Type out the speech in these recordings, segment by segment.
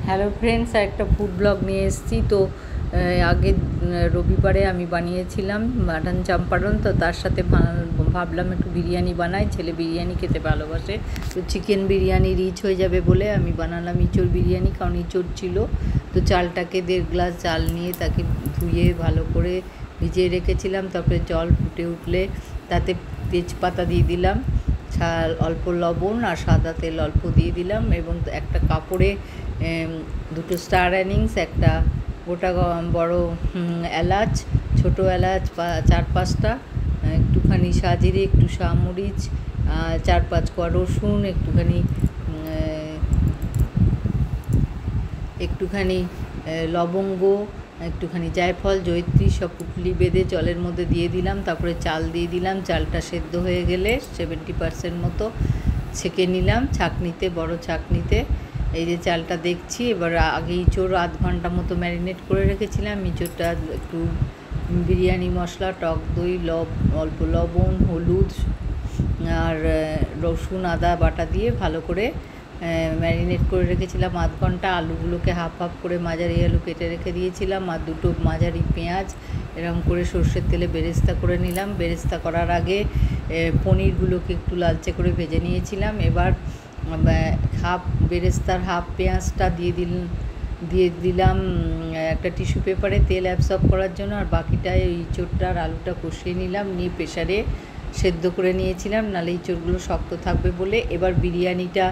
Hello friends, একটা food blog নিয়ে এসেছি। তো আগে রবিবারে আমি বানিয়েছিলাম মাটন চম্পারন। তো তার সাথে ভাবলাম একটু বিরিয়ানি বানাই, ছেলে বিরিয়ানি খেতে ভালোবাসে। তো চিকেন বিরিয়ানি রিচ হয়ে যাবে বলে আমি বানালাম ইঁচড় বিরিয়ানি, কারণ ইঁচড় ছিল। তো চালটাকে 1.5 গ্লাস চাল নিয়ে তাকে ধুয়ে ভালো করে ভিজিয়ে রেখেছিলাম। তারপরে জল ফুটে উঠলে তাতে তেজপাতা দিয়ে দিলাম, অল্প লবণ আর সাদা তেল অল্প দিয়ে দিলাম, এবং একটা কাপড়ে 2টো স্টার অ্যানিংস, একটা গোটা বড় এলাচ, ছোটো এলাচ 4-5টা, একটুখানি সাজিরে, একটু শামরিচ, 4-5 কোয়া রসুন, একটুখানি লবঙ্গ, একটুখানি জায়ফল, জয়িত্রী সব পুটলি বেঁধে জলের মধ্যে দিয়ে দিলাম। তারপরে চাল দিয়ে দিলাম। চালটা সেদ্ধ হয়ে গেলে 70% মতো ছেঁকে নিলাম ছাঁকনিতে, বড় ছাঁকনিতে। এই যে চালটা দেখছি, এবার আগে ইঁচড় আধ ঘন্টা মতো ম্যারিনেট করে রেখেছিলাম। ইঁচড়টা একটু বিরিয়ানি মশলা, টক দই, অল্প লবণ, হলুদ আর রসুন আদা বাটা দিয়ে ভালো করে ম্যারিনেট করে রেখেছিলাম আধ ঘন্টা। আলুগুলোকে হাফ হাফ করে মাঝারি আলু কেটে রেখে দিয়েছিলাম, আর 2টো মাঝারি পেঁয়াজ এরকম করে সর্ষের তেলে বেরেস্তা করে নিলাম। বেরেস্তা করার আগে পনিরগুলোকে একটু লালচে করে ভেজে নিয়েছিলাম। এবার বেরেস্তার হাফ পেঁয়াজটা দিয়ে দিলাম একটা টিস্যু পেপারে তেল অ্যাবসর্ব করার জন্য, আর বাকিটায় ইঁচড়টা আর আলুটা কষিয়ে নিলাম, নিয়ে প্রেশারে সেদ্ধ করে নিয়েছিলাম, নাহলে ইঁচড়গুলো শক্ত থাকবে বলে। এবার বিরিয়ানিটা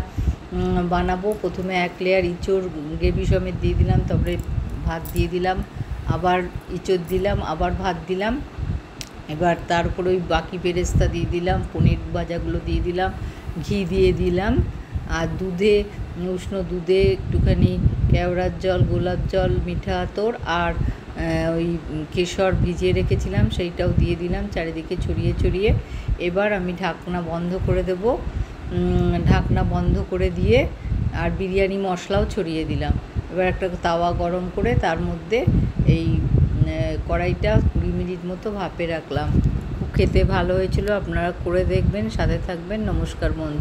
বানাবো। প্রথমে 1 লেয়ার ইঁচড় গ্রেভি সমেত দিয়ে দিলাম, তারপরে ভাত দিয়ে দিলাম, আবার ইঁচড় দিলাম, আবার ভাত দিলাম। এবার তার উপরে ওই বাকি বেরেস্তা দিয়ে দিলাম, পনির ভাজাগুলো দিয়ে দিলাম, ঘি দিয়ে দিলাম, আর উষ্ণ দুধে একটুখানি কেওড়ার জল, গোলাপ জল, মিঠা আতর আর ওই কেশর ভিজিয়ে রেখেছিলাম, সেইটাও দিয়ে দিলাম চারিদিকে ছড়িয়ে ছড়িয়ে। এবার আমি ঢাকনা বন্ধ করে দেব। ঢাকনা বন্ধ করে দিয়ে আর বিরিয়ানি মশলাও ছড়িয়ে দিলাম। এবার একটা তাওয়া গরম করে তার মধ্যে এই কড়াইটা 20 মিনিট মতো ভাপে রাখলাম। খুব খেতে ভালো হয়েছিল, আপনারা করে দেখবেন, সাথে থাকবেন। নমস্কার বন্ধু।